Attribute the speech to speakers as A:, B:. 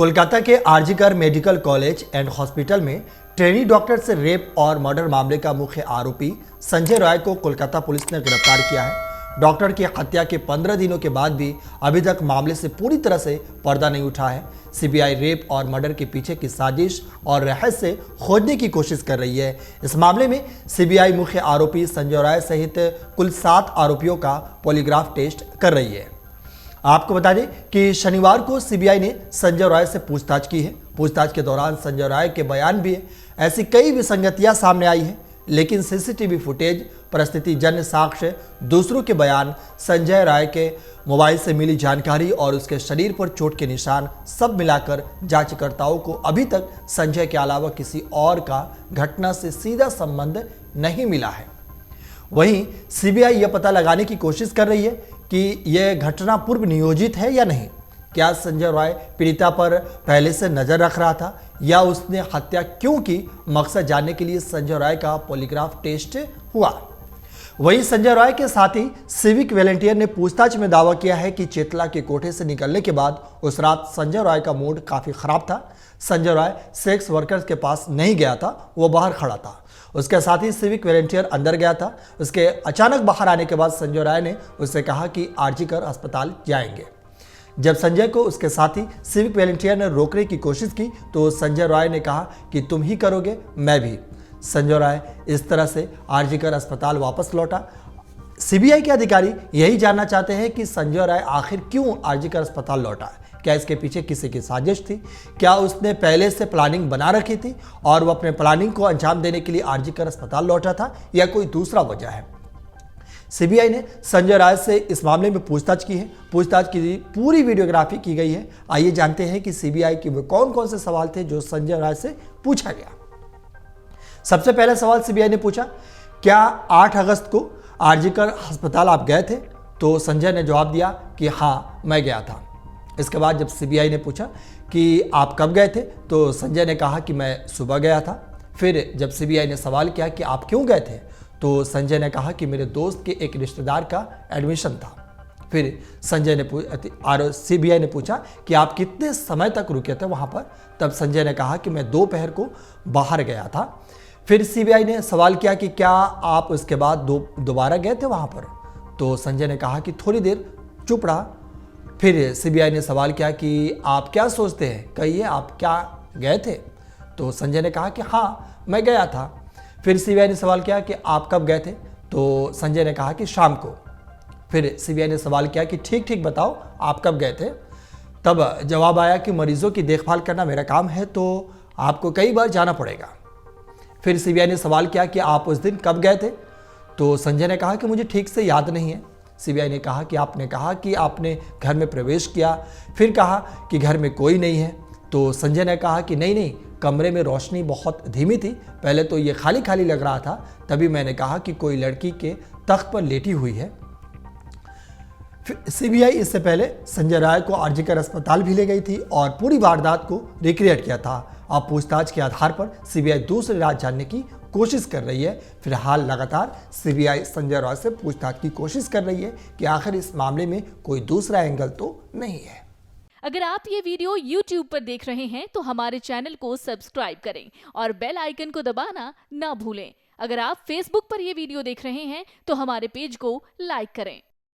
A: कोलकाता के RG Kar medical college and hospital में trainee doctor से रेप और मर्डर मामले का मुख्य आरोपी संजय राय को कोलकाता पुलिस ने गिरफ्तार किया है। डॉक्टर की हत्या के 15 दिनों के बाद भी अभी तक मामले से पूरी तरह से पर्दा नहीं उठा है। सीबीआई रेप और मर्डर के पीछे की साजिश और रहस्य खोजने की कोशिश कर रही है। इस मामले में सीबीआई मुख्य आरोपी संजय राय सहित कुल 7 आरोपियों का पॉलीग्राफ टेस्ट कर रही है। आपको बता दें कि शनिवार को सीबीआई ने संजय राय से पूछताछ की है। पूछताछ के दौरान संजय राय के बयान भी है। ऐसी कई विसंगतियां सामने आई हैं, लेकिन सीसीटीवी फुटेज, परिस्थितिजन्य साक्ष्य, दूसरों के बयान, संजय राय के मोबाइल से मिली जानकारी और उसके शरीर पर चोट के निशान, सब मिलाकर जांचकर्ताओं को अभी तक संजय के अलावा किसी और का घटना से सीधा संबंध नहीं मिला है। वहीं सीबीआई यह पता लगाने की कोशिश कर रही है कि यह घटना पूर्व नियोजित है या नहीं। क्या संजय राय पीड़िता पर पहले से नजर रख रहा था या उसने हत्या क्यों की, मकसद जानने के लिए संजय राय का पॉलीग्राफ टेस्ट हुआ। वहीं संजय राय के साथी सिविक वॉलंटियर ने पूछताछ में दावा किया है कि चेतला के कोठे से निकलने के बाद उस रात संजय राय का मूड काफी खराब था। संजय राय सेक्स वर्कर्स के पास नहीं गया था, वो बाहर खड़ा था। उसके साथी सिविक वॉलंटियर अंदर गया था। उसके अचानक बाहर आने के बाद संजय राय ने उससे कहा कि आरजीकर अस्पताल जाएंगे। जब संजय को उसके साथी सिविक वॉलंटियर ने रोकने की कोशिश की तो संजय राय ने कहा कि तुम ही करोगे, मैं भी। संजय राय इस तरह से आरजीकर अस्पताल वापस लौटा। सीबीआई के अधिकारी यही जानना चाहते हैं कि संजय राय आखिर क्यों आरजीकर अस्पताल लौटा। क्या इसके पीछे किसी की साजिश थी? क्या उसने पहले से प्लानिंग बना रखी थी और वो अपने प्लानिंग को अंजाम देने के लिए आरजीकर अस्पताल लौटा था, या कोई दूसरा वजह है? सीबीआई ने संजय राय से इस मामले में पूछताछ की है। पूछताछ की पूरी वीडियोग्राफी की गई है। आइए जानते हैं कि सीबीआई के वो कौन कौन से सवाल थे जो संजय राय से पूछा गया। सबसे पहला सवाल सीबीआई ने पूछा, क्या 8 अगस्त को आरजीकर अस्पताल आप गए थे? तो संजय ने जवाब दिया कि हाँ, मैं गया था। इसके बाद जब सीबीआई ने पूछा कि आप कब गए थे, तो संजय ने कहा कि मैं सुबह गया था। फिर जब सीबीआई ने सवाल किया कि आप क्यों गए थे, तो संजय ने कहा कि मेरे दोस्त के एक रिश्तेदार का एडमिशन था। फिर सीबीआई ने पूछा कि आप कितने समय तक रुके थे वहाँ पर, तब संजय ने कहा कि मैं दोपहर को बाहर गया था। फिर सीबीआई ने सवाल किया कि क्या आप उसके बाद दोबारा गए थे वहाँ पर, तो संजय ने कहा कि थोड़ी देर चुप रहा। फिर सीबीआई ने सवाल किया कि आप क्या सोचते हैं, कहिए आप क्या गए थे? तो संजय ने कहा कि हाँ, मैं गया था। फिर सीबीआई ने सवाल किया कि आप कब गए थे? तो संजय ने कहा कि शाम को। फिर सीबीआई ने सवाल किया कि ठीक बताओ आप कब गए थे? तब जवाब आया कि मरीजों की देखभाल करना मेरा काम है, तो आपको कई बार जाना पड़ेगा। फिर सीबीआई ने सवाल किया कि आप उस दिन कब गए थे? तो संजय ने कहा कि मुझे ठीक से याद नहीं है। सीबीआई ने कहा कि आपने कहा कि आपने घर में प्रवेश किया, फिर कहा कि घर में कोई नहीं है। तो संजय ने कहा कि नहीं, कमरे में रोशनी बहुत धीमी थी, पहले तो ये खाली खाली लग रहा था, तभी मैंने कहा कि कोई लड़की के तख्त पर लेटी हुई है। सीबीआई इससे पहले संजय राय को आरजीकर अस्पताल भी ले गई थी और पूरी वारदात को रिक्रिएट किया था। अब पूछताछ के आधार पर सीबीआई दूसरी रात जानने की कोशिश कर रही है। फिलहाल लगातार सीबीआई संजय राय से पूछताछ की कोशिश कर रही है कि आखिर इस मामले में कोई दूसरा एंगल तो नहीं है।
B: अगर आप ये वीडियो YouTube पर देख रहे हैं तो हमारे चैनल को सब्सक्राइब करें और बेल आइकन को दबाना ना भूलें। अगर आप Facebook पर ये वीडियो देख रहे हैं तो हमारे पेज को लाइक करें।